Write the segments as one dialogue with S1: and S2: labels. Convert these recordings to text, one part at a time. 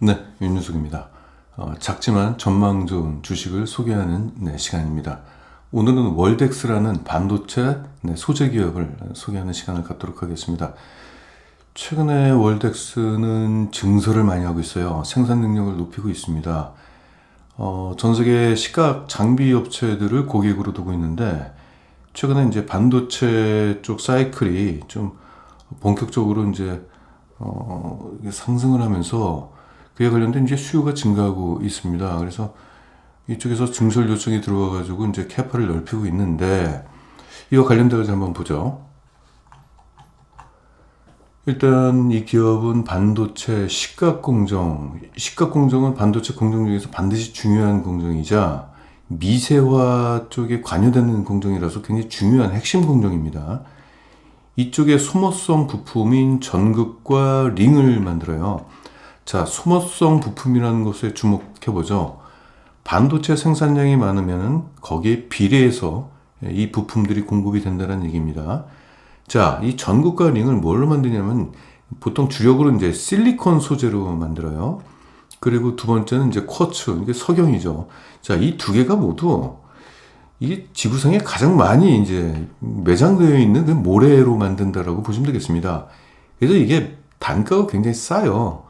S1: 네, 윤유숙입니다. 작지만 전망 좋은 주식을 소개하는 시간입니다. 오늘은 월덱스라는 반도체 소재 기업을 소개하는 시간을 갖도록 하겠습니다. 최근에 월덱스는 증설을 많이 하고 있어요. 생산 능력을 높이고 있습니다. 전 세계 시각 장비 업체들을 고객으로 두고 있는데, 최근에 이제 반도체 쪽 사이클이 좀 본격적으로 이제 상승을 하면서 그에 관련된 이제 수요가 증가하고 있습니다. 그래서 이쪽에서 증설 요청이 들어와가지고 이제 캐파를 넓히고 있는데, 이와 관련돼서 한번 보죠. 일단 이 기업은 반도체 식각 공정, 식각 공정은 반도체 공정 중에서 반드시 중요한 공정이자 미세화 쪽에 관여되는 공정이라서 굉장히 중요한 핵심 공정입니다. 이쪽에 소모성 부품인 전극과 링을 만들어요. 자, 소모성 부품이라는 것에 주목해보죠. 반도체 생산량이 많으면 거기에 비례해서 이 부품들이 공급이 된다는 얘기입니다. 자, 이 전극과 링을 뭘로 만드냐면 보통 주력으로 이제 실리콘 소재로 만들어요. 그리고 두 번째는 이제 쿼츠, 이게 석영이죠. 자, 이 두 개가 모두 이게 지구상에 가장 많이 이제 매장되어 있는 그 모래로 만든다라고 보시면 되겠습니다. 그래서 이게 단가가 굉장히 싸요.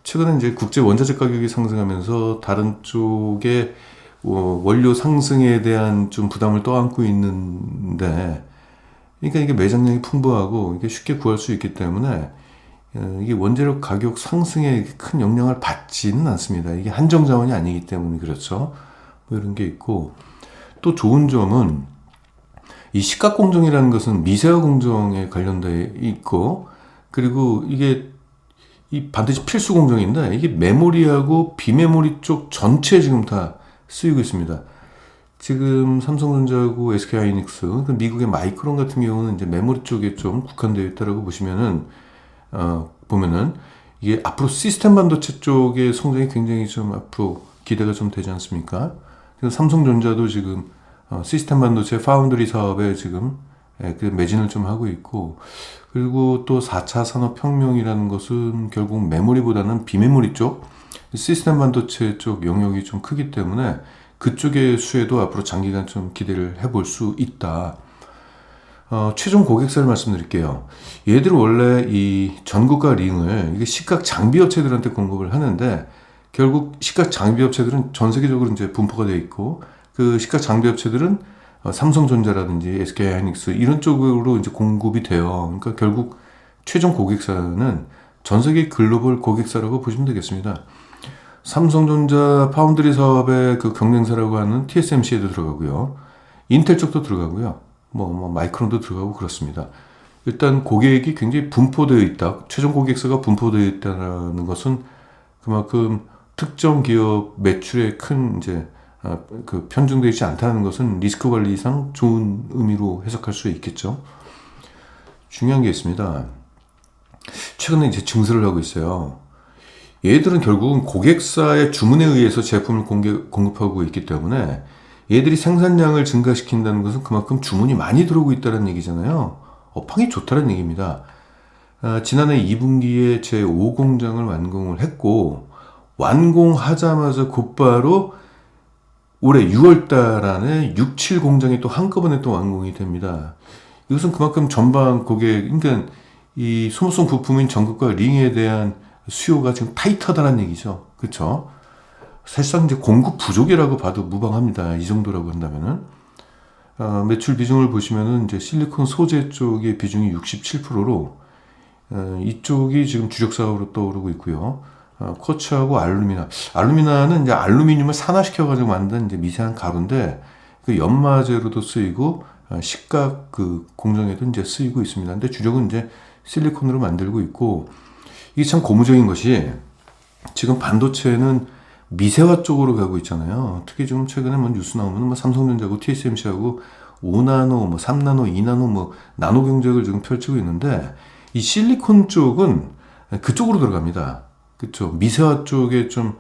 S1: 최근에 이제 국제 원자재 가격이 상승하면서 다른 쪽에 원료 상승에 대한 좀 부담을 떠안고 있는데, 그러니까 이게 매장량이 풍부하고 이게 쉽게 구할 수 있기 때문에 이게 원재료 가격 상승에 큰 영향을 받지는 않습니다. 이게 한정 자원이 아니기 때문에 그렇죠. 뭐 이런 게 있고, 또 좋은 점은 이 식각 공정이라는 것은 미세화 공정에 관련돼 있고, 그리고 이게 이 반드시 필수 공정인데, 이게 메모리하고 비메모리 쪽 전체에 지금 다 쓰이고 있습니다. 지금 삼성전자하고 SK하이닉스, 미국의 마이크론 같은 경우는 이제 메모리 쪽에 좀 국한되어 있다라고 보시면은, 보면은 이게 앞으로 시스템 반도체 쪽의 성장이 굉장히 좀 앞으로 기대가 좀 되지 않습니까? 그래서 삼성전자도 지금 시스템 반도체 파운드리 사업에 지금 그 매진을 좀 하고 있고, 그리고 또 4차 산업혁명이라는 것은 결국 메모리보다는 비메모리 쪽, 시스템 반도체 쪽 영역이 좀 크기 때문에 그쪽의 수혜도 앞으로 장기간 좀 기대를 해볼 수 있다. 최종 고객사를 말씀드릴게요. 얘들은 원래 이 전극과 링을 이게 식각 장비 업체들한테 공급을 하는데, 결국 식각 장비 업체들은 전 세계적으로 이제 분포가 되어 있고, 그 식각 장비 업체들은 삼성전자라든지 SK하이닉스 이런 쪽으로 이제 공급이 돼요. 그러니까 결국 최종 고객사는 전 세계 글로벌 고객사라고 보시면 되겠습니다. 삼성전자 파운드리 사업의 그 경쟁사라고 하는 TSMC에도 들어가고요. 인텔 쪽도 들어가고요. 뭐 마이크론도 들어가고 그렇습니다. 일단 고객이 굉장히 분포되어 있다. 최종 고객사가 분포되어 있다는 것은 그만큼 특정 기업 매출에 큰 이제 그 편중되어 있지 않다는 것은 리스크 관리상 좋은 의미로 해석할 수 있겠죠. 중요한 게 있습니다. 최근에 이제 증설을 하고 있어요. 얘들은 결국은 고객사의 주문에 의해서 제품을 공급하고 있기 때문에 얘들이 생산량을 증가시킨다는 것은 그만큼 주문이 많이 들어오고 있다는 얘기잖아요. 업황이 좋다는 얘기입니다. 지난해 2분기에 제5공장을 완공을 했고, 완공하자마자 곧바로 올해 6월달 안에 6, 7공장이 또 한꺼번에 또 완공이 됩니다. 이것은 그만큼 전방 고객, 그러니까 이 소모성 부품인 전극과 링에 대한 수요가 지금 타이트하다는 얘기죠. 그렇죠? 사실상 이제 공급 부족이라고 봐도 무방합니다. 이 정도라고 한다면은. 매출 비중을 보시면은 이제 실리콘 소재 쪽의 비중이 67%로, 이쪽이 지금 주력 사업으로 떠오르고 있고요. 쿼츠하고 알루미나는 이제 알루미늄을 산화시켜가지고 만든 이제 미세한 가루인데, 그 연마제로도 쓰이고, 식각 그 공정에도 이제 쓰이고 있습니다. 근데 주력은 이제 실리콘으로 만들고 있고, 이게 참 고무적인 것이 지금 반도체는 미세화 쪽으로 가고 있잖아요. 특히 좀 최근에 뭐 뉴스 나오면 뭐 삼성전자하고 TSMC하고 5나노, 뭐 3나노, 2나노 뭐 나노 경쟁을 지금 펼치고 있는데, 이 실리콘 쪽은 그쪽으로 들어갑니다. 그렇죠. 미세화 쪽에 좀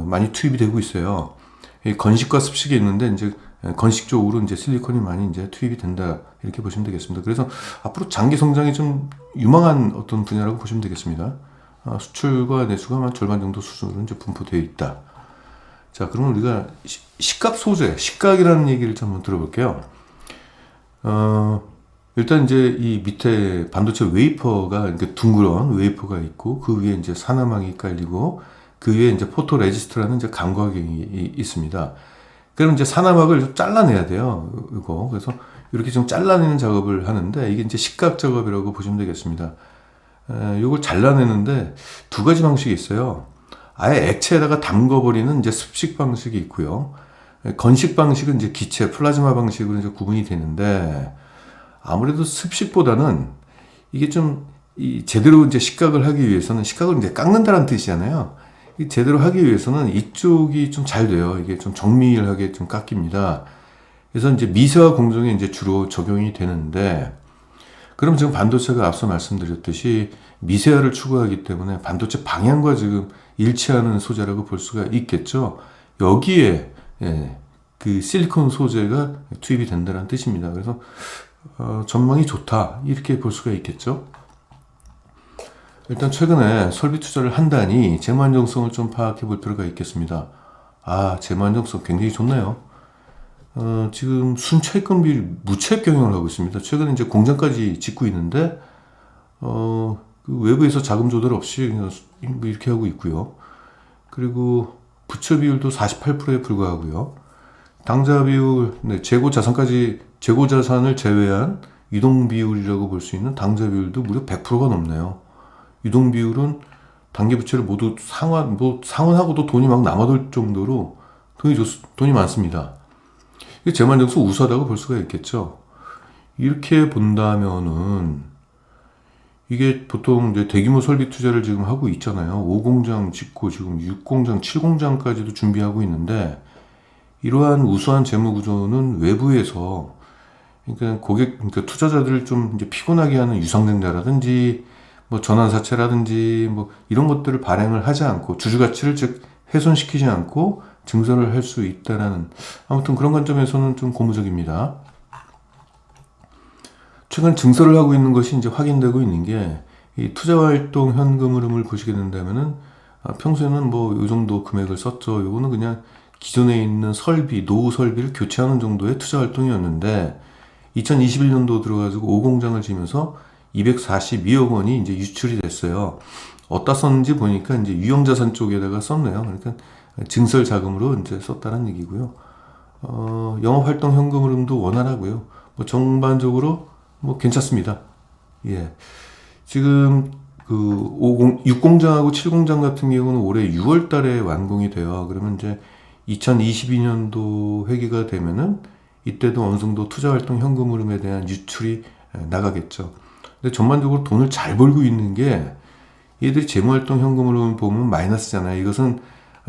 S1: 많이 투입이 되고 있어요. 건식과 습식이 있는데 이제 건식적으로 이제 실리콘이 많이 이제 투입이 된다 이렇게 보시면 되겠습니다. 그래서 앞으로 장기 성장이 좀 유망한 어떤 분야라고 보시면 되겠습니다. 수출과 내수가 한 절반 정도 수준으로 이제 분포되어 있다. 자, 그러면 우리가 식각 소재, 식각이라는 얘기를 좀 한번 들어볼게요. 일단 이제 이 밑에 반도체 웨이퍼가 이렇게 둥그런 웨이퍼가 있고 그 위에 이제 산화막이 깔리고 그 위에 이제 포토 레지스트라는 이제 감광이 있습니다. 그럼 이제 산화막을 좀 잘라내야 돼요. 이거 그래서 이렇게 좀 잘라내는 작업을 하는데 이게 이제 식각 작업이라고 보시면 되겠습니다. 이걸 잘라내는데 두 가지 방식이 있어요. 아예 액체에다가 담궈버리는 이제 습식 방식이 있고요. 건식 방식은 이제 기체, 플라즈마 방식으로 이제 구분이 되는데 아무래도 습식보다는 이게 좀 제대로 이제 식각을 하기 위해서는 식각을 이제 깎는다는 뜻이잖아요. 제대로 하기 위해서는 이쪽이 좀 잘 돼요. 이게 좀 정밀하게 좀 깎입니다. 그래서 이제 미세화 공정에 이제 주로 적용이 되는데, 그럼 지금 반도체가 앞서 말씀드렸듯이 미세화를 추구하기 때문에 반도체 방향과 지금 일치하는 소재라고 볼 수가 있겠죠. 여기에 그 실리콘 소재가 투입이 된다는 뜻입니다. 그래서 전망이 좋다 이렇게 볼 수가 있겠죠. 일단 최근에 설비 투자를 한다니 재무 안정성을 좀 파악해 볼 필요가 있겠습니다. 재무 안정성 굉장히 좋네요. 지금 순차입금 비율 무차입 경영을 하고 있습니다. 최근에 이제 공장까지 짓고 있는데 그 외부에서 자금 조달 없이 그냥 뭐 이렇게 하고 있고요. 그리고 부채 비율도 48%에 불과하고요. 당좌 비율, 재고 자산까지 재고 자산을 제외한 유동 비율이라고 볼 수 있는 당좌 비율도 무려 100%가 넘네요. 유동 비율은 단기 부채를 모두 상환하고도 돈이 막 남아돌 정도로 돈이 많습니다. 이게 재무 안정성 우수하다고 볼 수가 있겠죠. 이렇게 본다면은 이게 보통 이제 대규모 설비 투자를 지금 하고 있잖아요. 5공장 짓고 지금 6공장, 7공장까지도 준비하고 있는데 이러한 우수한 재무 구조는 외부에서 그러니까 투자자들을 좀 이제 피곤하게 하는 유상증자라든지 뭐 전환사채라든지 뭐 이런 것들을 발행을 하지 않고 주주 가치를 즉 훼손시키지 않고 증설을 할 수 있다라는, 아무튼 그런 관점에서는 좀 고무적입니다. 최근 증설을 하고 있는 것이 이제 확인되고 있는 게 이 투자활동 현금 흐름을 보시게 된다면은 평소에는 뭐 이 정도 금액을 썼죠. 요거는 그냥 기존에 있는 설비, 노후 설비를 교체하는 정도의 투자 활동이었는데 2021년도 들어가지고 5공장을 지면서 242억 원이 이제 유출이 됐어요. 어디다 썼는지 보니까 이제 유형자산 쪽에다가 썼네요. 그러니까 증설 자금으로 이제 썼다는 얘기고요. 영업활동 현금 흐름도 원활하고요. 뭐 전반적으로 뭐 괜찮습니다. 예. 지금 그 6공장하고 7공장 같은 경우는 올해 6월 달에 완공이 돼요. 그러면 이제 2022년도 회기가 되면은 이때도 어느 정도 투자활동 현금 흐름에 대한 유출이 나가겠죠. 근데 전반적으로 돈을 잘 벌고 있는 게 얘들이 재무활동 현금 흐름을 보면 마이너스잖아요. 이것은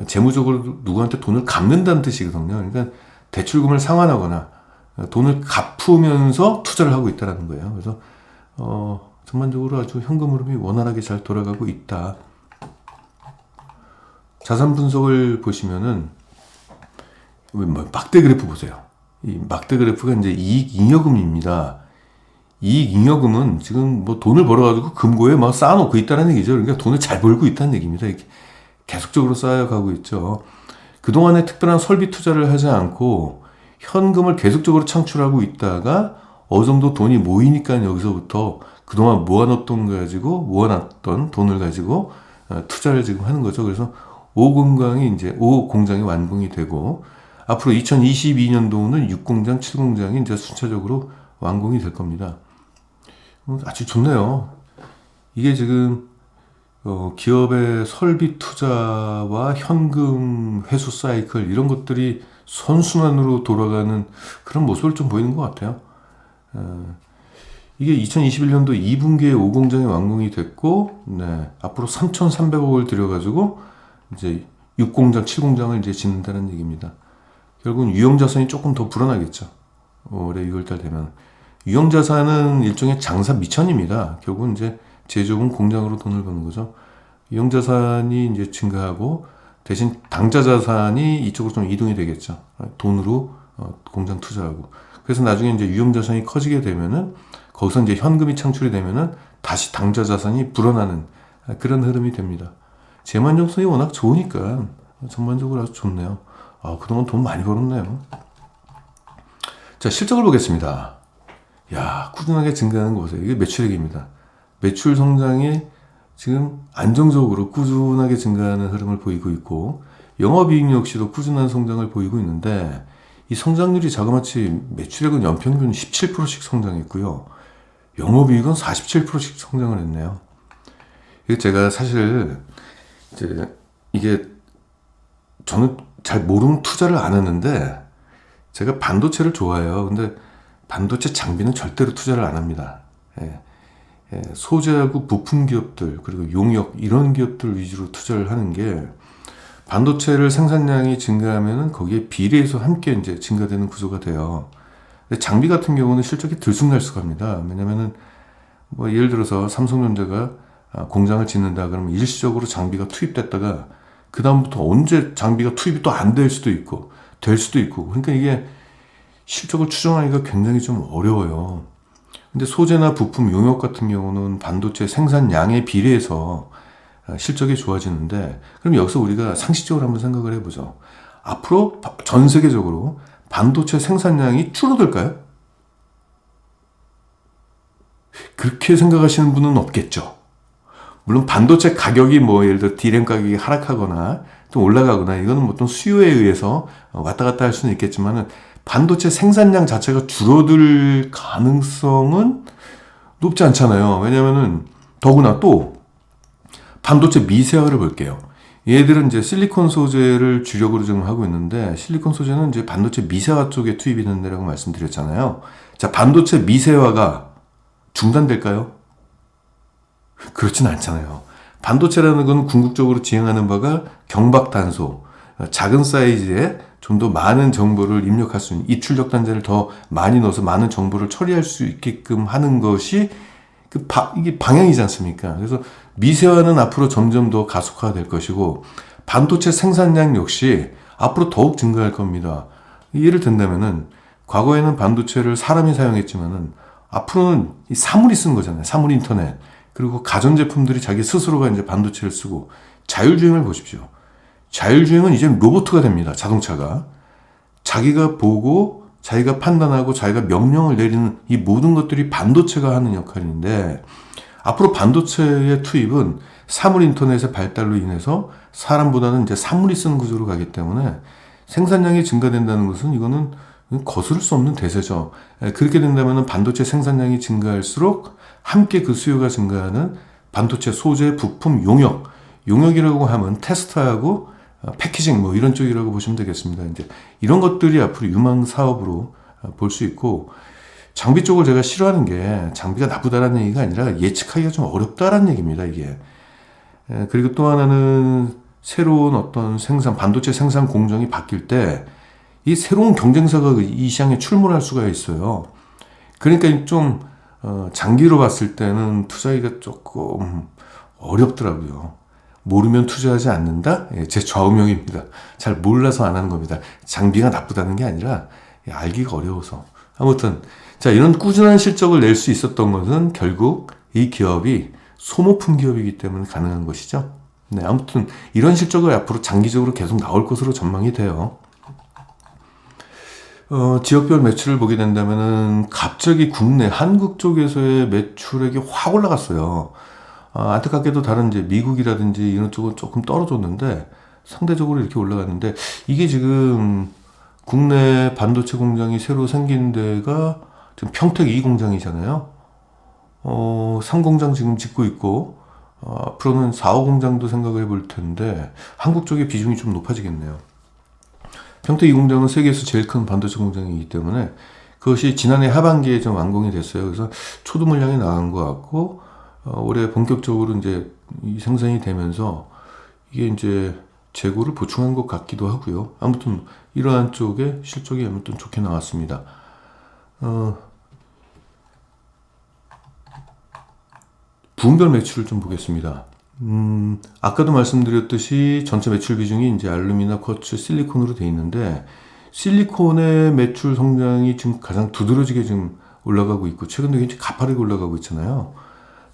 S1: 재무적으로 누구한테 돈을 갚는다는 뜻이거든요. 그러니까 대출금을 상환하거나 돈을 갚으면서 투자를 하고 있다는 거예요. 그래서 전반적으로 아주 현금 흐름이 원활하게 잘 돌아가고 있다. 자산 분석을 보시면은 막대 그래프 보세요. 이 막대 그래프가 이제 이익 잉여금입니다. 이익 잉여금은 지금 뭐 돈을 벌어가지고 금고에 막 쌓아놓고 있다는 얘기죠. 그러니까 돈을 잘 벌고 있다는 얘기입니다. 이렇게 계속적으로 쌓여가고 있죠. 그동안에 특별한 설비 투자를 하지 않고 현금을 계속적으로 창출하고 있다가 어느 정도 돈이 모이니까 여기서부터 그동안 모아놨던 돈을 가지고 투자를 지금 하는 거죠. 그래서 5공장이 완공이 되고 앞으로 2022년도는 6공장, 7공장이 이제 순차적으로 완공이 될 겁니다. 아주 좋네요. 이게 지금 기업의 설비 투자와 현금 회수 사이클 이런 것들이 선순환으로 돌아가는 그런 모습을 좀 보이는 것 같아요. 이게 2021년도 2분기에 5공장이 완공이 됐고, 앞으로 3,300억을 들여가지고 이제 6공장, 7공장을 이제 짓는다는 얘기입니다. 결국은 유형자산이 조금 더 불어나겠죠. 올해 6월달 되면. 유형자산은 일종의 장사 미천입니다. 결국은 이제 제조업은 공장으로 돈을 버는 거죠. 유형자산이 이제 증가하고 대신 당좌자산이 이쪽으로 좀 이동이 되겠죠. 돈으로 공장 투자하고. 그래서 나중에 이제 유형자산이 커지게 되면은 거기서 이제 현금이 창출이 되면은 다시 당좌 자산이 불어나는 그런 흐름이 됩니다. 재만족성이 워낙 좋으니까 전반적으로 아주 좋네요. 그동안 돈 많이 벌었네요. 자, 실적을 보겠습니다. 야, 꾸준하게 증가하는 거 보세요. 이게 매출액입니다. 매출 성장이 지금 안정적으로 꾸준하게 증가하는 흐름을 보이고 있고, 영업이익 역시도 꾸준한 성장을 보이고 있는데, 이 성장률이 자그마치 매출액은 연평균 17%씩 성장했고요. 영업이익은 47%씩 성장을 했네요. 이게 제가 사실 이게 저는 잘 모르는 투자를 안 했는데, 제가 반도체를 좋아해요. 근데 반도체 장비는 절대로 투자를 안 합니다. 소재하고 부품 기업들, 그리고 용역 이런 기업들 위주로 투자를 하는 게, 반도체를 생산량이 증가하면은 거기에 비례해서 함께 이제 증가되는 구조가 돼요. 근데 장비 같은 경우는 실적이 들쑥날쑥합니다. 왜냐면은 뭐 예를 들어서 삼성전자가 공장을 짓는다 그러면 일시적으로 장비가 투입됐다가 그 다음부터 언제 장비가 투입이 또 안 될 수도 있고 될 수도 있고, 그러니까 이게 실적을 추정하기가 굉장히 좀 어려워요. 근데 소재나 부품, 용역 같은 경우는 반도체 생산량에 비례해서 실적이 좋아지는데, 그럼 여기서 우리가 상식적으로 한번 생각을 해보죠. 앞으로 전 세계적으로 반도체 생산량이 줄어들까요? 그렇게 생각하시는 분은 없겠죠. 물론 반도체 가격이 뭐 예를 들어 D램 가격이 하락하거나 좀 올라가거나 이거는 뭐 어떤 수요에 의해서 왔다 갔다 할 수는 있겠지만은, 반도체 생산량 자체가 줄어들 가능성은 높지 않잖아요. 왜냐면은 더구나 또 반도체 미세화를 볼게요. 얘들은 이제 실리콘 소재를 주력으로 지금 하고 있는데, 실리콘 소재는 이제 반도체 미세화 쪽에 투입이 된다고 말씀드렸잖아요. 자, 반도체 미세화가 중단될까요? 그렇진 않잖아요. 반도체라는 건 궁극적으로 지향하는 바가 경박 단소, 작은 사이즈에 좀 더 많은 정보를 입력할 수 있는, 입출력 단자를 더 많이 넣어서 많은 정보를 처리할 수 있게끔 하는 것이 이게 방향이지 않습니까? 그래서 미세화는 앞으로 점점 더 가속화될 것이고, 반도체 생산량 역시 앞으로 더욱 증가할 겁니다. 예를 든다면은 과거에는 반도체를 사람이 사용했지만은 앞으로는 이 사물이 쓰는 거잖아요. 사물 인터넷. 그리고 가전제품들이 자기 스스로가 이제 반도체를 쓰고, 자율주행을 보십시오. 자율주행은 이제 로봇가 됩니다. 자동차가. 자기가 보고, 자기가 판단하고, 자기가 명령을 내리는 이 모든 것들이 반도체가 하는 역할인데, 앞으로 반도체의 투입은 사물 인터넷의 발달로 인해서 사람보다는 이제 사물이 쓰는 구조로 가기 때문에, 생산량이 증가된다는 것은 이거는 거스를 수 없는 대세죠. 그렇게 된다면 반도체 생산량이 증가할수록 함께 그 수요가 증가하는 반도체 소재, 부품, 용역이라고 하면 테스트하고 패키징 뭐 이런 쪽이라고 보시면 되겠습니다. 이제 이런 것들이 앞으로 유망 사업으로 볼 수 있고, 장비 쪽을 제가 싫어하는 게 장비가 나쁘다라는 얘기가 아니라 예측하기가 좀 어렵다라는 얘기입니다, 이게. 그리고 또 하나는 새로운 어떤 반도체 생산 공정이 바뀔 때 이 새로운 경쟁사가 이 시장에 출몰할 수가 있어요. 그러니까 좀 장기로 봤을 때는 투자하기가 조금 어렵더라고요. 모르면 투자하지 않는다? 제 좌우명입니다. 잘 몰라서 안 하는 겁니다. 장비가 나쁘다는 게 아니라 알기가 어려워서. 아무튼 자, 이런 꾸준한 실적을 낼 수 있었던 것은 결국 이 기업이 소모품 기업이기 때문에 가능한 것이죠. 네, 아무튼 이런 실적을 앞으로 장기적으로 계속 나올 것으로 전망이 돼요. 지역별 매출을 보게 된다면은 갑자기 국내 한국 쪽에서의 매출액이 확 올라갔어요. 안타깝게도 다른 이제 미국이라든지 이런 쪽은 조금 떨어졌는데 상대적으로 이렇게 올라갔는데, 이게 지금 국내 반도체 공장이 새로 생긴 데가 지금 평택 2공장이잖아요. 3공장 지금 짓고 있고, 앞으로는 4, 5공장도 생각을 해볼 텐데 한국 쪽의 비중이 좀 높아지겠네요. 평택 2공장은 세계에서 제일 큰 반도체 공장이기 때문에 그것이 지난해 하반기에 좀 완공이 됐어요. 그래서 초도 물량이 나간 것 같고, 올해 본격적으로 이제 이 생산이 되면서 이게 이제 재고를 보충한 것 같기도 하고요. 아무튼 이러한 쪽에 실적이 아무튼 좋게 나왔습니다. 부분별 매출을 좀 보겠습니다. 아까도 말씀드렸듯이 전체 매출 비중이 이제 알루미나, 쿼츠, 실리콘으로 돼 있는데, 실리콘의 매출 성장이 지금 가장 두드러지게 지금 올라가고 있고 최근에 굉장히 가파르게 올라가고 있잖아요.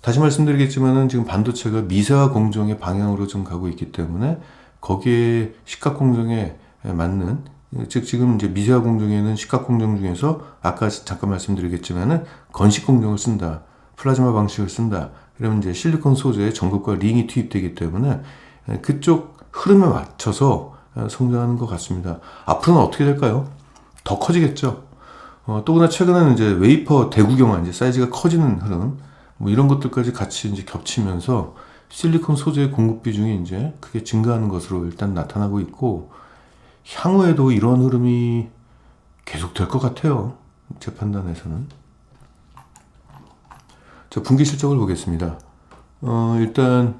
S1: 다시 말씀드리겠지만은 지금 반도체가 미세화 공정의 방향으로 좀 가고 있기 때문에 거기에 시각 공정에 맞는, 즉 지금 이제 미세화 공정에는 시각 공정 중에서 아까 잠깐 말씀드리겠지만은 건식 공정을 쓴다, 플라즈마 방식을 쓴다. 그러면 이제 실리콘 소재에 전극과 링이 투입되기 때문에 그쪽 흐름에 맞춰서 성장하는 것 같습니다. 앞으로는 어떻게 될까요? 더 커지겠죠. 또나 최근에는 이제 웨이퍼 대구경화, 이제 사이즈가 커지는 흐름, 뭐 이런 것들까지 같이 이제 겹치면서 실리콘 소재의 공급 비중이 이제 크게 증가하는 것으로 일단 나타나고 있고, 향후에도 이런 흐름이 계속될 것 같아요. 제 판단에서는. 자, 분기 실적을 보겠습니다. 일단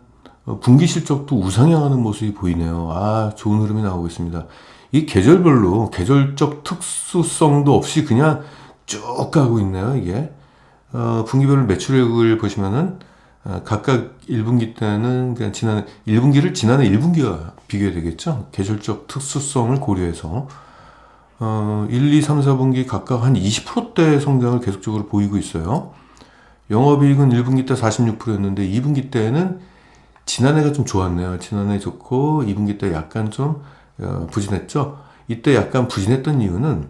S1: 분기 실적도 우상향하는 모습이 보이네요. 좋은 흐름이 나오고 있습니다. 이 계절별로 계절적 특수성도 없이 그냥 쭉 가고 있네요, 이게. 분기별로 매출액을 보시면은 각각 1분기 때는 그냥 지난해 1분기와 비교해야 되겠죠. 계절적 특수성을 고려해서 1, 2, 3, 4분기 각각 한 20%대 성장을 계속적으로 보이고 있어요. 영업이익은 1분기 때 46%였는데 2분기 때는 지난해가 좀 좋았네요. 지난해 좋고 2분기 때 약간 좀 부진했죠. 이때 약간 부진했던 이유는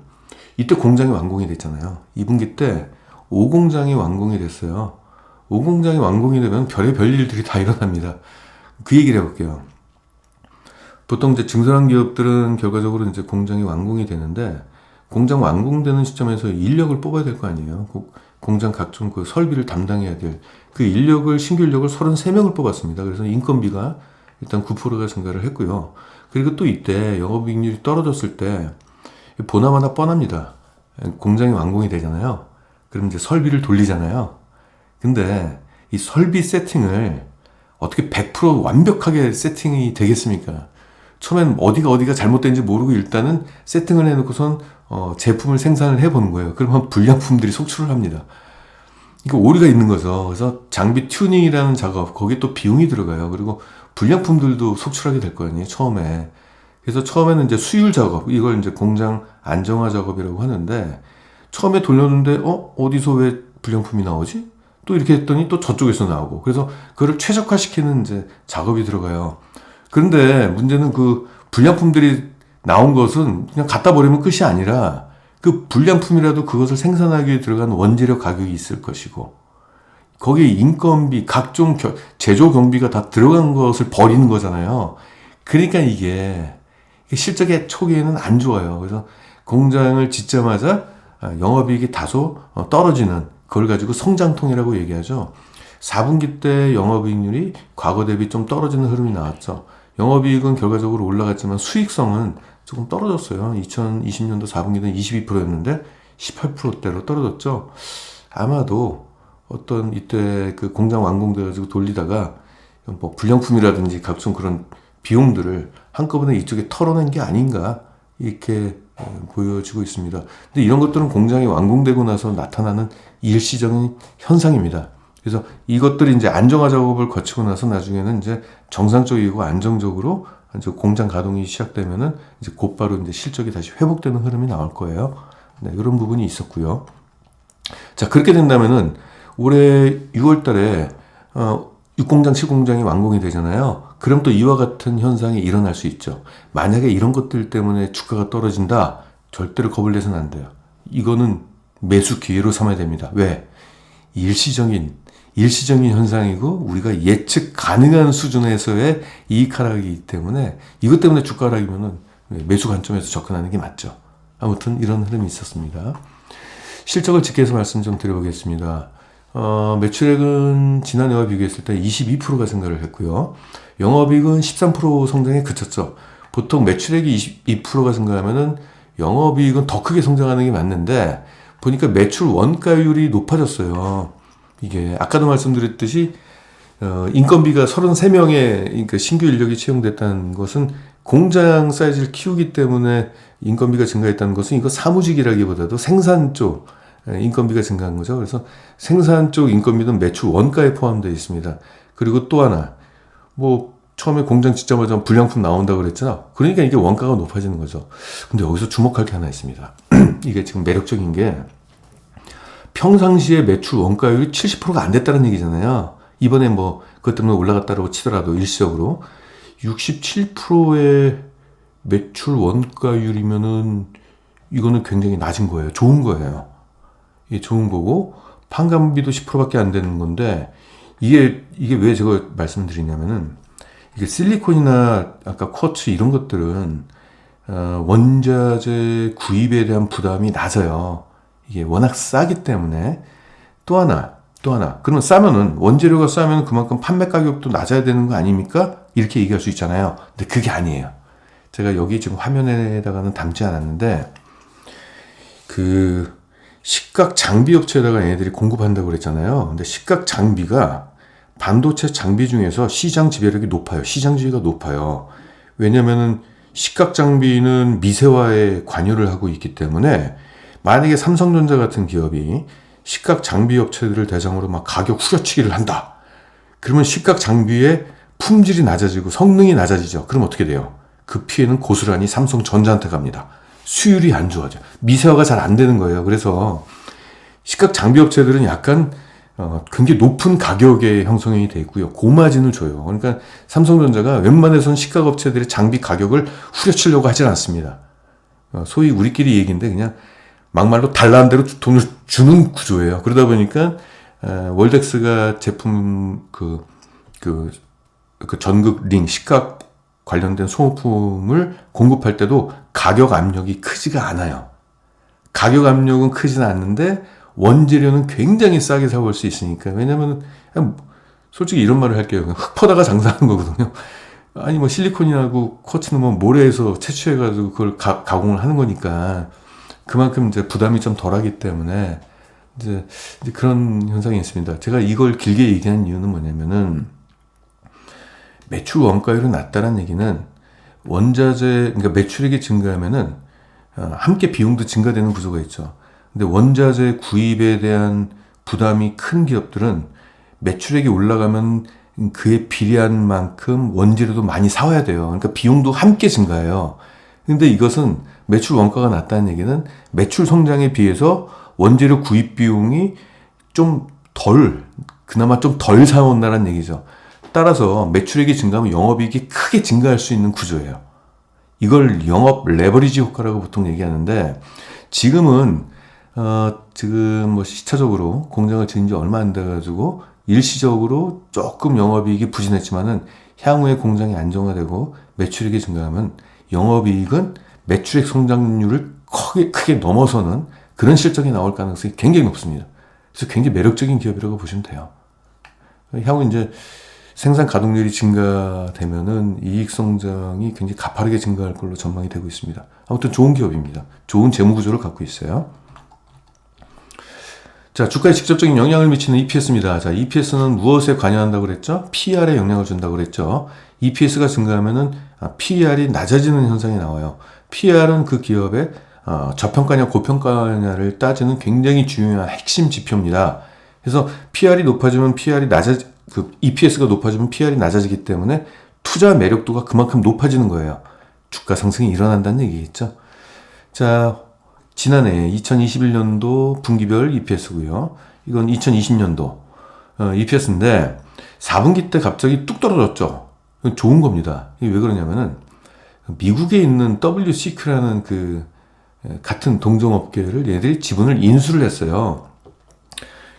S1: 이때 공장이 완공이 됐잖아요. 2분기 때 5공장이 완공이 됐어요. 5공장이 완공이 되면 별의별 일들이 다 일어납니다. 그 얘기를 해볼게요. 보통 이제 증설한 기업들은 결과적으로 이제 공장이 완공이 되는데, 공장 완공되는 시점에서 인력을 뽑아야 될 거 아니에요. 공장 각종 그 설비를 담당해야 될 그 인력을, 신규 인력을 33명을 뽑았습니다. 그래서 인건비가 일단 9%가 증가를 했고요. 그리고 또 이때 영업이익률이 떨어졌을 때 보나마나 뻔합니다. 공장이 완공이 되잖아요. 그럼 이제 설비를 돌리잖아요. 근데 이 설비 세팅을 어떻게 100% 완벽하게 세팅이 되겠습니까? 처음엔 어디가 잘못된지 모르고 일단은 세팅을 해놓고선 제품을 생산을 해보는 거예요. 그러면 불량품들이 속출을 합니다. 그러니까 오류가 있는 거죠. 그래서 장비 튜닝이라는 작업, 거기에 또 비용이 들어가요. 그리고 불량품들도 속출하게 될 거 아니에요, 처음에. 그래서 처음에는 이제 수율 작업, 이걸 이제 공장 안정화 작업이라고 하는데, 처음에 돌렸는데 어디서 왜 불량품이 나오지? 또 이렇게 했더니 또 저쪽에서 나오고, 그래서 그거를 최적화시키는 이제 작업이 들어가요. 그런데 문제는 그 불량품들이 나온 것은 그냥 갖다 버리면 끝이 아니라, 그 불량품이라도 그것을 생산하기 위해 들어간 원재료 가격이 있을 것이고, 거기에 인건비, 각종 제조 경비가 다 들어간 것을 버리는 거잖아요. 그러니까 이게 실적의 초기에는 안 좋아요. 그래서 공장을 짓자마자 영업이익이 다소 떨어지는, 그걸 가지고 성장통이라고 얘기하죠. 4분기 때 영업이익률이 과거 대비 좀 떨어지는 흐름이 나왔죠. 영업이익은 결과적으로 올라갔지만 수익성은 조금 떨어졌어요. 2020년도 4분기는 22%였는데 18%대로 떨어졌죠. 아마도 어떤 이때 그 공장 완공돼가지고 돌리다가 뭐 불량품이라든지 각종 그런 비용들을 한꺼번에 이쪽에 털어낸 게 아닌가, 이렇게 보여지고 있습니다. 근데 이런 것들은 공장이 완공되고 나서 나타나는 일시적인 현상입니다. 그래서 이것들이 이제 안정화 작업을 거치고 나서 나중에는 이제 정상적이고 안정적으로 이제 공장 가동이 시작되면은 이제 곧바로 이제 실적이 다시 회복되는 흐름이 나올 거예요. 네, 이런 부분이 있었고요. 자, 그렇게 된다면은 올해 6월 달에 6공장, 7공장이 완공이 되잖아요. 그럼 또 이와 같은 현상이 일어날 수 있죠. 만약에 이런 것들 때문에 주가가 떨어진다, 절대로 겁을 내서는 안 돼요. 이거는 매수 기회로 삼아야 됩니다. 왜? 일시적인 현상이고 우리가 예측 가능한 수준에서의 이익 하락이기 때문에, 이것 때문에 주가 하락이면은 매수 관점에서 접근하는 게 맞죠. 아무튼 이런 흐름이 있었습니다. 실적을 직계해서 말씀 좀 드려보겠습니다. 매출액은 지난해와 비교했을 때 22%가 증가를 했고요. 영업이익은 13% 성장에 그쳤죠. 보통 매출액이 22%가 증가하면은 영업이익은 더 크게 성장하는 게 맞는데, 보니까 매출 원가율이 높아졌어요. 이게 아까도 말씀드렸듯이 인건비가 33명의 그러니까 신규 인력이 채용됐다는 것은 공장 사이즈를 키우기 때문에 인건비가 증가했다는 것은, 이거 사무직이라기보다도 생산 쪽 인건비가 증가한 거죠. 그래서 생산 쪽 인건비는 매출 원가에 포함되어 있습니다. 그리고 또 하나, 뭐 처음에 공장 짓자마자 불량품 나온다고 그랬잖아. 그러니까 이게 원가가 높아지는 거죠. 근데 여기서 주목할 게 하나 있습니다. 이게 지금 매력적인 게 평상시에 매출 원가율이 70%가 안 됐다는 얘기잖아요. 이번에 뭐 그것 때문에 올라갔다고 치더라도 일시적으로 67%의 매출 원가율이면은 이거는 굉장히 낮은 거예요. 좋은 거예요. 이게 좋은 거고 판관비도 10%밖에 안 되는 건데 이게 왜 제가 말씀을 드리냐면은 이게 실리콘이나 아까 쿼츠 이런 것들은 원자재 구입에 대한 부담이 낮아요. 이게 워낙 싸기 때문에 또 하나 그러면 싸면은 원재료가 싸면 그만큼 판매 가격도 낮아야 되는 거 아닙니까? 이렇게 얘기할 수 있잖아요. 근데 그게 아니에요. 제가 여기 지금 화면에다가는 담지 않았는데 그 식각 장비 업체에다가 얘네들이 공급한다고 그랬잖아요. 근데 식각 장비가 반도체 장비 중에서 시장 지배력이 높아요. 시장주의가 높아요. 왜냐면은 식각 장비는 미세화에 관여를 하고 있기 때문에 만약에 삼성전자 같은 기업이 식각 장비 업체들을 대상으로 막 가격 후려치기를 한다. 그러면 식각 장비의 품질이 낮아지고 성능이 낮아지죠. 그럼 어떻게 돼요? 그 피해는 고스란히 삼성전자한테 갑니다. 수율이 안 좋아져. 미세화가 잘 안 되는 거예요. 그래서 식각 장비 업체들은 약간 굉장히 높은 가격에 형성이 돼 있고요. 고마진을 줘요. 그러니까 삼성전자가 웬만해선 식각 업체들의 장비 가격을 후려치려고 하진 않습니다. 소위 우리끼리 얘기인데 그냥 막말로 달라는 대로 돈을 주는 구조예요. 그러다 보니까 월덱스가 제품 그 전극 링 식각 관련된 소모품을 공급할 때도 가격 압력이 크지가 않아요. 가격 압력은 크지는 않는데 원재료는 굉장히 싸게 사올 수 있으니까. 왜냐면 솔직히 이런 말을 할게요. 흙 퍼다가 장사하는 거거든요. 아니 뭐 실리콘이하고 쿼츠는 뭐 모래에서 채취해가지고 그걸 가공을 하는 거니까 그만큼 이제 부담이 좀 덜하기 때문에 이제 그런 현상이 있습니다. 제가 이걸 길게 얘기한 이유는 뭐냐면은 매출 원가율이 낮다는 얘기는 원자재 그러니까 매출액이 증가하면은 함께 비용도 증가되는 구조가 있죠. 근데 원자재 구입에 대한 부담이 큰 기업들은 매출액이 올라가면 그에 비례한 만큼 원재료도 많이 사와야 돼요. 그러니까 비용도 함께 증가해요. 근데 이것은 매출 원가가 낮다는 얘기는 매출 성장에 비해서 원재료 구입 비용이 그나마 좀 덜 사온다는 얘기죠. 따라서 매출액이 증가하면 영업이익이 크게 증가할 수 있는 구조예요. 이걸 영업 레버리지 효과라고 보통 얘기하는데 지금 뭐 시차적으로 공장을 지은 지 얼마 안 돼가지고 일시적으로 조금 영업이익이 부진했지만은 향후에 공장이 안정화되고 매출액이 증가하면 영업이익은 매출액 성장률을 크게 넘어서는 그런 실적이 나올 가능성이 굉장히 높습니다. 그래서 굉장히 매력적인 기업이라고 보시면 돼요. 향후 이제 생산 가동률이 증가되면은 이익 성장이 굉장히 가파르게 증가할 걸로 전망이 되고 있습니다. 아무튼 좋은 기업입니다. 좋은 재무 구조를 갖고 있어요. 자, 주가에 직접적인 영향을 미치는 EPS입니다. 자, EPS는 무엇에 관여한다고 그랬죠? PER에 영향을 준다고 그랬죠. EPS가 증가하면은 PER이 낮아지는 현상이 나와요. PER은 그 기업의 저평가냐 고평가냐를 따지는 굉장히 중요한 핵심 지표입니다. 그래서 PER이 높아지면 EPS가 높아지면 PER이 낮아지기 때문에 투자 매력도가 그만큼 높아지는 거예요. 주가 상승이 일어난다는 얘기겠죠. 자, 지난해 2021년도 분기별 EPS고요. 이건 2020년도 EPS인데 4분기 때 갑자기 뚝 떨어졌죠. 이건 좋은 겁니다. 이게 왜 그러냐면은 미국에 있는 WCQ라는 같은 동종업계를 얘들이 지분을 인수를 했어요.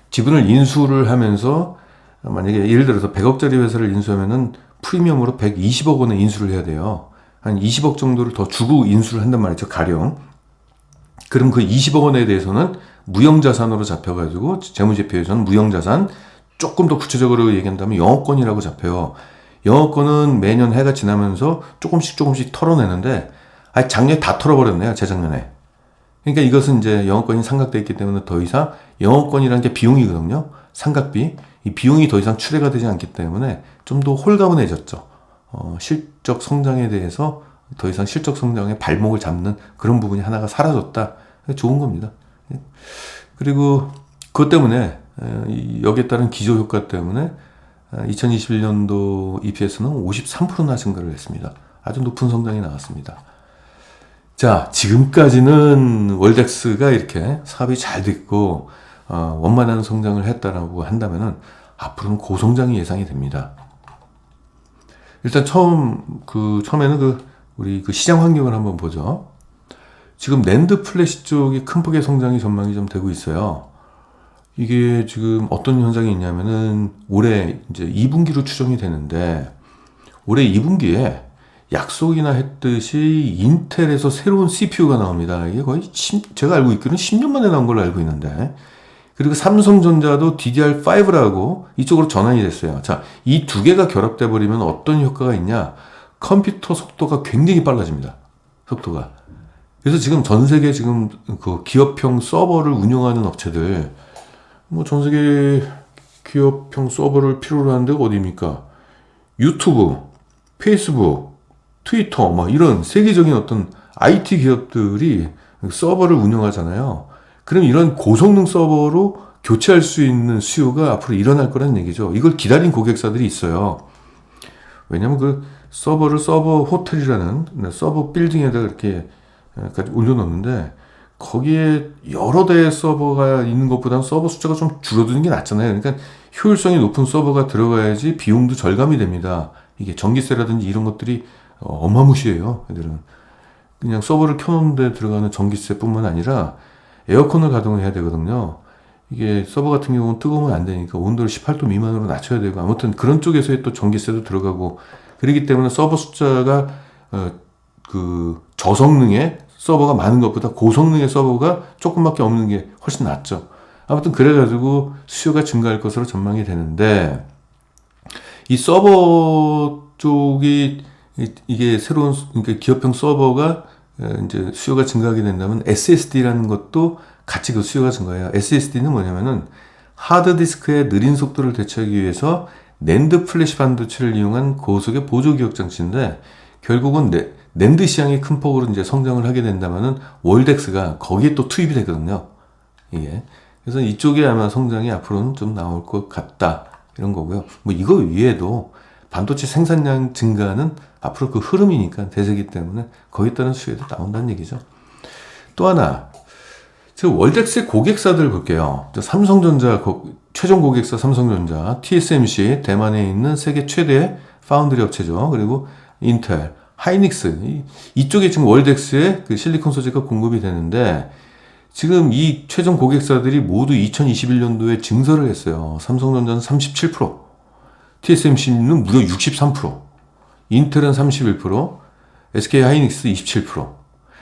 S1: 지분을 인수를 하면서 만약에 예를 들어서 100억짜리 회사를 인수하면은 프리미엄으로 120억 원에 인수를 해야 돼요. 한 20억 정도를 더 주고 인수를 한단 말이죠. 가령. 그럼 그 20억 원에 대해서는 무형자산으로 잡혀가지고 재무제표에서는 무형자산, 조금 더 구체적으로 얘기한다면 영업권이라고 잡혀요. 영업권은 매년 해가 지나면서 조금씩 털어내는데 작년에 다 털어버렸네요. 재작년에. 그러니까 이것은 이제 영업권이 상각되어 있기 때문에 더 이상 영업권이라는 게 비용이거든요. 상각비. 이 비용이 더 이상 출회가 되지 않기 때문에 좀 더 홀가분해졌죠. 실적 성장에 대해서 더 이상 실적 성장의 발목을 잡는 그런 부분이 하나가 사라졌다. 좋은 겁니다. 그리고 그것 때문에 여기에 따른 기저효과 때문에 2021년도 EPS는 53%나 증가를 했습니다. 아주 높은 성장이 나왔습니다. 자, 지금까지는 월덱스가 이렇게 사업이 잘 됐고 원만한 성장을 했다라고 한다면은 앞으로는 고성장이 예상이 됩니다. 일단 처음에는 우리 시장 환경을 한번 보죠. 지금 낸드 플래시 쪽이 큰 폭의 성장이 전망이 좀 되고 있어요. 이게 지금 어떤 현상이 있냐면은 올해 이제 2분기로 추정이 되는데 올해 2분기에 약속이나 했듯이 인텔에서 새로운 CPU가 나옵니다. 이게 거의 제가 알고 있기로는 10년 만에 나온 걸로 알고 있는데 그리고 삼성전자도 DDR5라고 이쪽으로 전환이 됐어요. 자, 이 두 개가 결합돼 버리면 어떤 효과가 있냐? 컴퓨터 속도가 굉장히 빨라집니다. 속도가. 그래서 지금 전 세계 지금 그 기업형 서버를 운영하는 업체들 전 세계 기업형 서버를 필요로 하는 데가 어디입니까? 유튜브, 페이스북, 트위터 이런 세계적인 어떤 IT 기업들이 서버를 운영하잖아요. 그럼 이런 고성능 서버로 교체할 수 있는 수요가 앞으로 일어날 거라는 얘기죠. 이걸 기다린 고객사들이 있어요. 왜냐면 서버 호텔이라는 서버 빌딩에다가 이렇게 올려놓는데 거기에 여러 대의 서버가 있는 것보다는 서버 숫자가 좀 줄어드는 게 낫잖아요. 그러니까 효율성이 높은 서버가 들어가야지 비용도 절감이 됩니다. 이게 전기세라든지 이런 것들이 어마무시해요. 애들은 그냥 서버를 켜놓은 데 들어가는 전기세뿐만 아니라 에어컨을 가동해야 되거든요. 이게 서버 같은 경우는 뜨거우면 안 되니까 온도를 18도 미만으로 낮춰야 되고 아무튼 그런 쪽에서의 또 전기세도 들어가고 그렇기 때문에 서버 숫자가 저성능의 서버가 많은 것보다 고성능의 서버가 조금밖에 없는 게 훨씬 낫죠. 아무튼 그래가지고 수요가 증가할 것으로 전망이 되는데 이 서버 쪽이 이게 새로운 그러니까 기업형 서버가 이제 수요가 증가하게 된다면 SSD라는 것도 같이 그 수요가 증가해요. SSD는 뭐냐면은 하드디스크의 느린 속도를 대체하기 위해서 낸드 플래시 반도체를 이용한 고속의 보조 기억 장치인데 결국은 낸드 시장이 큰 폭으로 이제 성장을 하게 된다면은 월덱스가 거기에 또 투입이 되거든요. 이게. 그래서 이쪽에 아마 성장이 앞으로는 좀 나올 것 같다. 이런 거고요. 이거 외에도 반도체 생산량 증가는 앞으로 그 흐름이니까 대세기 때문에 거기에 따른 수요도 나온다는 얘기죠. 또 하나, 지금 월덱스의 고객사들 볼게요. 삼성전자, 최종 고객사 삼성전자, TSMC, 대만에 있는 세계 최대 파운드리 업체죠. 그리고 인텔, 하이닉스, 이쪽에 지금 월덱스의 실리콘 소재가 공급이 되는데, 지금 이 최종 고객사들이 모두 2021년도에 증설을 했어요. 삼성전자는 37%, TSMC는 무려 63%, 인텔은 31%, SK 하이닉스 27%.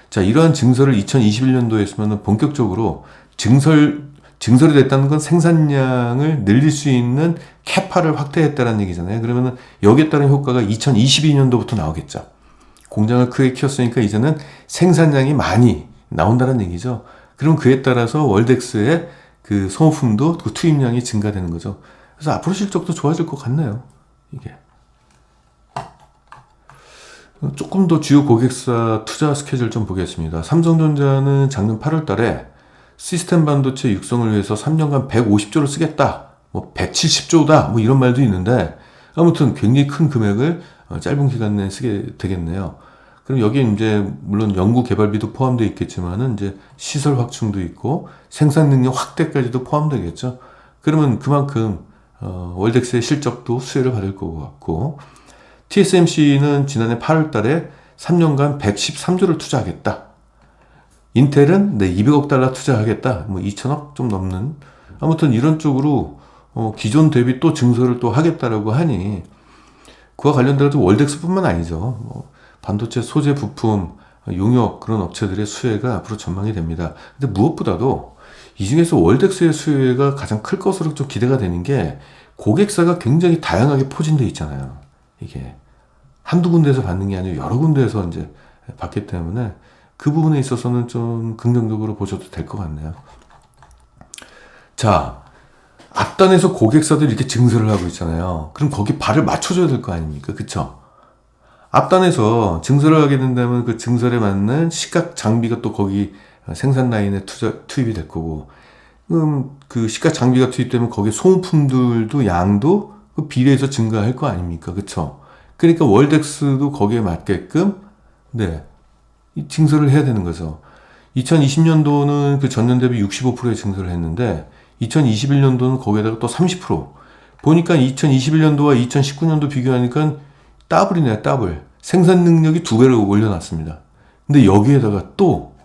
S1: 자, 이러한 증설을 2021년도에 했으면 본격적으로 증설이 됐다는 건 생산량을 늘릴 수 있는 캐파를 확대했다는 얘기잖아요. 그러면은 여기에 따른 효과가 2022년도부터 나오겠죠. 공장을 크게 키웠으니까 이제는 생산량이 많이 나온다는 얘기죠. 그럼 그에 따라서 월덱스의 소모품도 투입량이 증가되는 거죠. 그래서 앞으로 실적도 좋아질 것 같네요. 이게. 조금 더 주요 고객사 투자 스케줄 좀 보겠습니다. 삼성전자는 작년 8월 달에 시스템 반도체 육성을 위해서 3년간 150조를 쓰겠다. 170조다. 이런 말도 있는데 아무튼 굉장히 큰 금액을 짧은 기간 내에 쓰게 되겠네요. 그럼 여기에 이제 물론 연구 개발비도 포함되어 있겠지만은 이제 시설 확충도 있고 생산 능력 확대까지도 포함되겠죠. 그러면 그만큼 월덱스의 실적도 수혜를 받을 것 같고 TSMC는 지난해 8월 달에 3년간 113조를 투자하겠다. 인텔은 200억 달러 투자하겠다. 2천억 좀 넘는. 아무튼 이런 쪽으로 기존 대비 또 증설을 또 하겠다라고 하니 그와 관련돼서 월덱스뿐만 아니죠. 반도체 소재 부품, 용역 그런 업체들의 수혜가 앞으로 전망이 됩니다. 근데 무엇보다도 이 중에서 월덱스의 수혜가 가장 클 것으로 좀 기대가 되는 게 고객사가 굉장히 다양하게 포진되어 있잖아요. 이게 한두 군데에서 받는 게 아니고 여러 군데에서 이제 받기 때문에 그 부분에 있어서는 좀 긍정적으로 보셔도 될 것 같네요. 자, 앞단에서 고객사들이 이렇게 증설을 하고 있잖아요. 그럼 거기 발을 맞춰줘야 될 거 아닙니까? 그쵸? 앞단에서 증설을 하게 된다면 그 증설에 맞는 시각 장비가 또 거기 생산 라인에 투입이 될 거고, 그 시각 장비가 투입되면 거기 소모품들도 양도 그 비례해서 증가할 거 아닙니까? 그쵸? 그러니까 월덱스도 거기에 맞게끔, 네, 이 증설을 해야 되는 거죠. 2020년도는 그 전년 대비 65%의 증설을 했는데, 2021년도는 거기에다가 또 30%. 보니까 2021년도와 2019년도 비교하니까 더블이네요, 더블. 생산 능력이 2배로 올려놨습니다. 근데 여기에다가 또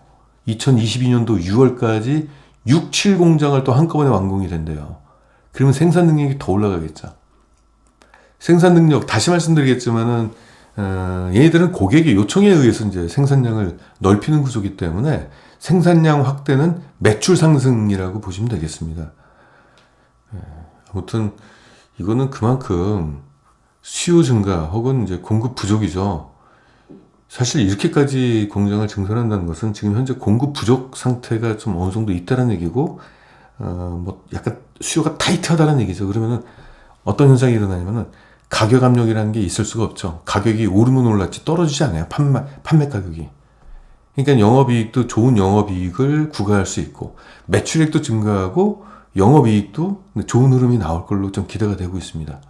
S1: 2022년도 6월까지 6, 7공장을 또 한꺼번에 완공이 된대요. 그러면 생산 능력이 더 올라가겠죠. 생산 능력, 다시 말씀드리겠지만은, 얘네들은 고객의 요청에 의해서 이제 생산량을 넓히는 구조이기 때문에 생산량 확대는 매출 상승이라고 보시면 되겠습니다. 아무튼, 이거는 그만큼 수요 증가 혹은 이제 공급 부족이죠. 사실 이렇게까지 공장을 증설한다는 것은 지금 현재 공급 부족 상태가 좀 어느 정도 있다는 얘기고, 뭐 약간 수요가 타이트하다는 얘기죠. 그러면은 어떤 현상이 일어나냐면은 가격 압력이라는 게 있을 수가 없죠. 가격이 오르면 올랐지 떨어지지 않아요. 판매 가격이. 그러니까 영업이익도 좋은 영업이익을 구가할 수 있고, 매출액도 증가하고 영업이익도 좋은 흐름이 나올 걸로 좀 기대가 되고 있습니다.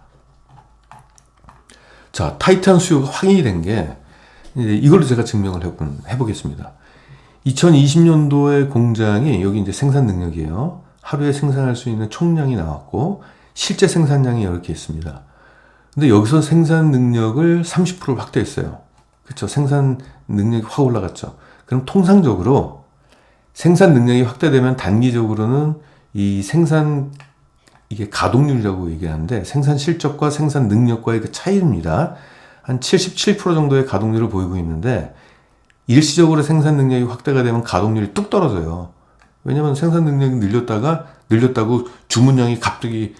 S1: 자, 타이트한 수요가 확인이 된 게 이걸로 제가 증명을 해보겠습니다. 2020년도에 공장이 여기 이제 생산 능력이에요. 하루에 생산할 수 있는 총량이 나왔고 실제 생산량이 이렇게 있습니다. 근데 여기서 생산 능력을 30% 확대했어요. 그렇죠? 생산 능력이 확 올라갔죠. 그럼 통상적으로 생산 능력이 확대되면 단기적으로는 이 이게 가동률이라고 얘기하는데 생산 실적과 생산 능력과의 그 차이입니다. 한 77% 정도의 가동률을 보이고 있는데 일시적으로 생산 능력이 확대가 되면 가동률이 뚝 떨어져요. 왜냐하면 생산 능력이 늘렸다고 주문량이 갑자기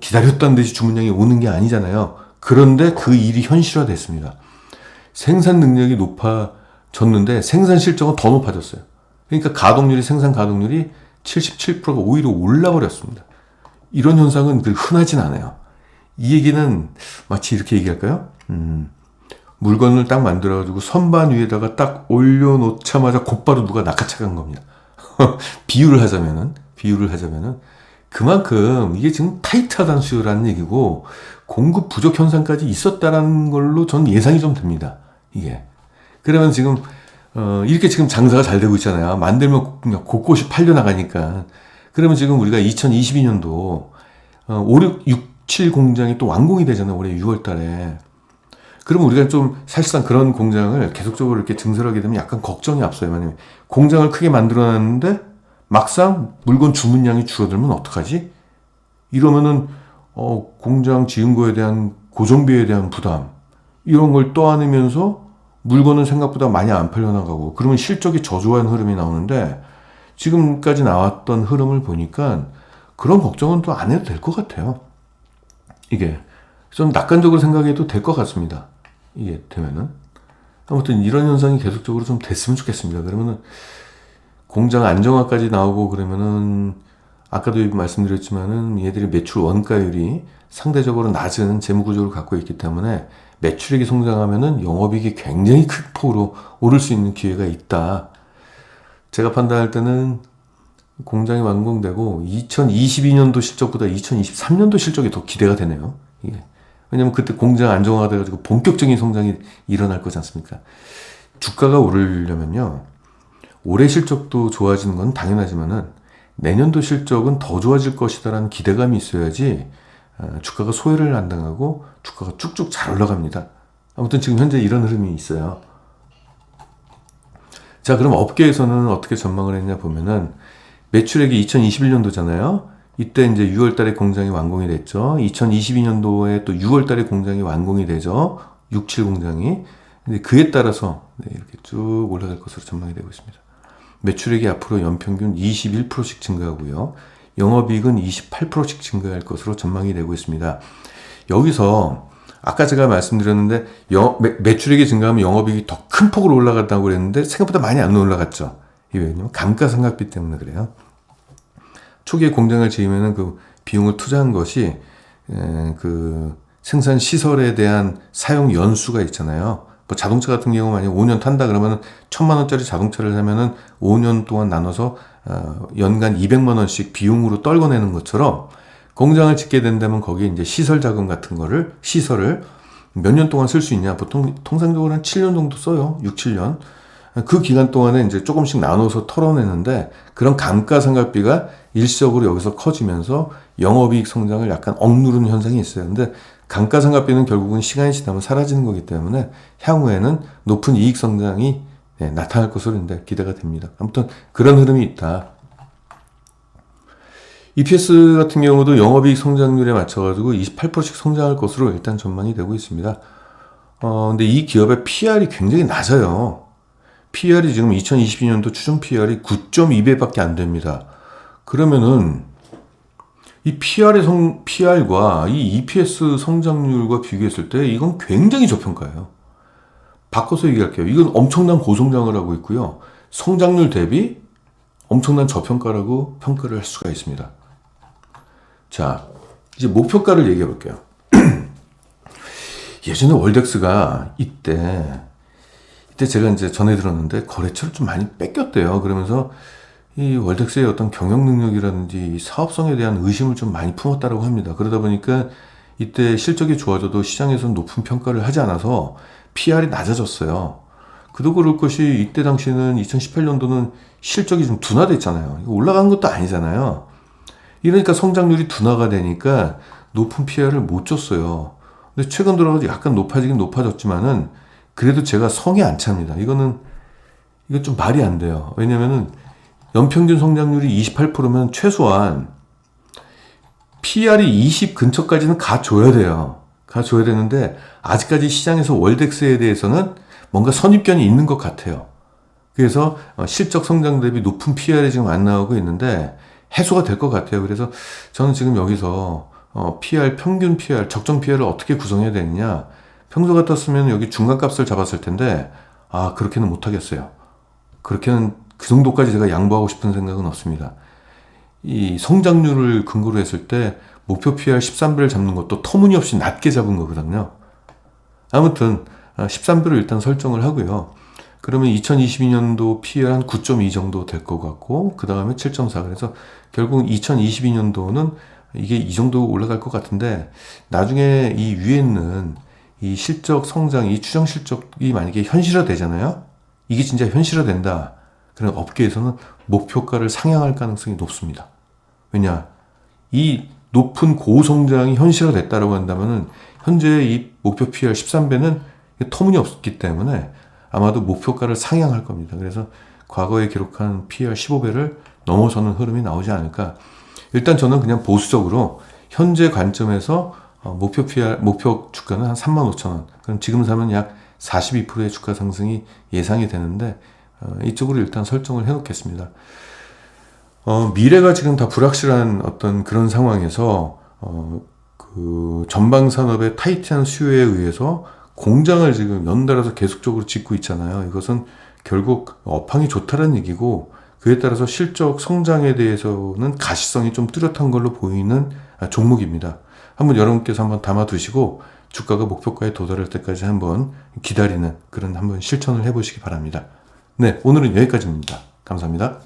S1: 기다렸다는 듯이 주문량이 오는 게 아니잖아요. 그런데 그 일이 현실화됐습니다. 생산 능력이 높아졌는데 생산 실적은 더 높아졌어요. 그러니까 생산 가동률이 77%가 오히려 올라버렸습니다. 이런 현상은 흔하진 않아요. 이 얘기는 마치 이렇게 얘기할까요? 물건을 딱 만들어가지고 선반 위에다가 딱 올려놓자마자 곧바로 누가 낚아채간 겁니다. 비유를 하자면은 그만큼 이게 지금 타이트하다는 수요라는 얘기고 공급 부족 현상까지 있었다라는 걸로 전 예상이 좀 됩니다. 이게. 그러면 지금 이렇게 지금 장사가 잘 되고 있잖아요. 만들면 그냥 곳곳이 팔려나가니까. 그러면 지금 우리가 2022년도 6, 7 공장이 또 완공이 되잖아요. 올해 6월 달에. 그러면 우리가 좀 사실상 그런 공장을 계속적으로 이렇게 증설하게 되면 약간 걱정이 앞서요. 왜냐면 공장을 크게 만들어놨는데 막상 물건 주문량이 줄어들면 어떡하지? 이러면은 공장 지은 거에 대한 고정비에 대한 부담 이런 걸 떠안으면서 물건은 생각보다 많이 안 팔려나가고 그러면 실적이 저조한 흐름이 나오는데 지금까지 나왔던 흐름을 보니까 그런 걱정은 또 안 해도 될 것 같아요. 이게 좀 낙관적으로 생각해도 될 것 같습니다. 이게 되면은 아무튼 이런 현상이 계속적으로 좀 됐으면 좋겠습니다. 그러면은 공장 안정화까지 나오고 그러면은 아까도 말씀드렸지만은 얘들이 매출 원가율이 상대적으로 낮은 재무 구조를 갖고 있기 때문에 매출액이 성장하면은 영업이익이 굉장히 큰 폭으로 오를 수 있는 기회가 있다. 제가 판단할 때는 공장이 완공되고 2022년도 실적보다 2023년도 실적이 더 기대가 되네요. 이게. 왜냐면 그때 공장 안정화가 돼가지고 본격적인 성장이 일어날 거지 않습니까? 주가가 오르려면요. 올해 실적도 좋아지는 건 당연하지만은 내년도 실적은 더 좋아질 것이다라는 기대감이 있어야지 주가가 소외를 안 당하고 주가가 쭉쭉 잘 올라갑니다. 아무튼 지금 현재 이런 흐름이 있어요. 자, 그럼 업계에서는 어떻게 전망을 했냐 보면은 매출액이 2021년도잖아요. 이때 이제 6월 달에 공장이 완공이 됐죠. 2022년도에 또 6월 달에 공장이 완공이 되죠. 6, 7 공장이. 근데 그에 따라서 이렇게 쭉 올라갈 것으로 전망이 되고 있습니다. 매출액이 앞으로 연평균 21%씩 증가하고요. 영업이익은 28%씩 증가할 것으로 전망이 되고 있습니다. 여기서 아까 제가 말씀드렸는데 매출액이 증가하면 영업이익이 더 큰 폭으로 올라간다고 그랬는데 생각보다 많이 안 올라갔죠. 이게 왜냐면 감가상각비 때문에 그래요. 초기에 공장을 지으면은 그 비용을 투자한 것이 그 생산 시설에 대한 사용 연수가 있잖아요. 뭐 자동차 같은 경우 만약 5년 탄다 그러면은 1,000만 원짜리 자동차를 사면은 5년 동안 나눠서 연간 200만 원씩 비용으로 떨궈내는 것처럼 공장을 짓게 된다면 거기에 이제 시설 자금 같은 거를, 시설을 몇 년 동안 쓸 수 있냐? 보통 통상적으로 한 7년 정도 써요. 6, 7년. 그 기간 동안에 이제 조금씩 나눠서 털어내는데, 그런 감가상각비가 일시적으로 여기서 커지면서 영업이익 성장을 약간 억누르는 현상이 있어요. 근데 감가상각비는 결국은 시간이 지나면 사라지는 거기 때문에 향후에는 높은 이익 성장이 나타날 것으로 이제 기대가 됩니다. 아무튼 그런 흐름이 있다. EPS 같은 경우도 영업이익 성장률에 맞춰가지고 28%씩 성장할 것으로 일단 전망이 되고 있습니다. 근데 이 기업의 PR이 굉장히 낮아요. PR이 지금 2022년도 추정 PR이 9.2배밖에 안 됩니다. 그러면은 이 PR과 이 EPS 성장률과 비교했을 때 이건 굉장히 저평가예요. 바꿔서 얘기할게요. 이건 엄청난 고성장을 하고 있고요. 성장률 대비 엄청난 저평가라고 평가를 할 수가 있습니다. 자, 이제 목표가를 얘기해 볼게요. 예전에 월덱스가 이때 제가 이제 전해 들었는데 거래처를 좀 많이 뺏겼대요. 그러면서 이 월덱스의 어떤 경영 능력이라든지 사업성에 대한 의심을 좀 많이 품었다라고 합니다. 그러다 보니까 이때 실적이 좋아져도 시장에서는 높은 평가를 하지 않아서 PR이 낮아졌어요. 그도 그럴 것이 이때 당시에는 2018년도는 실적이 좀 둔화됐잖아요. 올라간 것도 아니잖아요. 이러니까 성장률이 둔화가 되니까 높은 PR을 못 줬어요. 근데 최근 들어서 약간 높아지긴 높아졌지만은 그래도 제가 성에 안 찹니다. 이거 좀 말이 안 돼요. 왜냐면은 연평균 성장률이 28%면 최소한 PR이 20 근처까지는 가줘야 돼요. 가줘야 되는데 아직까지 시장에서 월덱스에 대해서는 뭔가 선입견이 있는 것 같아요. 그래서 실적 성장 대비 높은 PR이 지금 안 나오고 있는데 해소가 될 것 같아요. 그래서 저는 지금 여기서 PR, 평균 PR, 적정 PR을 어떻게 구성해야 되느냐. 평소 같았으면 여기 중간값을 잡았을 텐데 그렇게는 못하겠어요. 그렇게는 그 정도까지 제가 양보하고 싶은 생각은 없습니다. 이 성장률을 근거로 했을 때 목표 PR 13배를 잡는 것도 터무니없이 낮게 잡은 거거든요. 아무튼 13배로 일단 설정을 하고요. 그러면 2022년도 PR 한 9.2 정도 될 것 같고 그 다음에 7.4. 그래서 결국 2022년도는 이게 이 정도 올라갈 것 같은데 나중에 이 위에 있는 이 실적 성장, 이 추정 실적이 만약에 현실화 되잖아요. 이게 진짜 현실화 된다. 그럼 업계에서는 목표가를 상향할 가능성이 높습니다. 왜냐? 이 높은 고성장이 현실화 됐다라고 한다면은 현재 이 목표 PR 13배는 터무니없기 때문에 아마도 목표가를 상향할 겁니다. 그래서 과거에 기록한 PR 15배를 넘어서는 흐름이 나오지 않을까. 일단 저는 그냥 보수적으로 현재 관점에서 목표 주가는 한 35,000원. 그럼 지금 사면 약 42%의 주가 상승이 예상이 되는데 이쪽으로 일단 설정을 해놓겠습니다. 미래가 지금 다 불확실한 어떤 그런 상황에서 그 전방 산업의 타이트한 수요에 의해서 공장을 지금 연달아서 계속적으로 짓고 있잖아요. 이것은 결국 업황이 좋다는 얘기고 그에 따라서 실적 성장에 대해서는 가시성이 좀 뚜렷한 걸로 보이는 종목입니다. 한번 여러분께서 한번 담아두시고 주가가 목표가에 도달할 때까지 한번 기다리는 그런 한번 실천을 해보시기 바랍니다. 네, 오늘은 여기까지입니다. 감사합니다.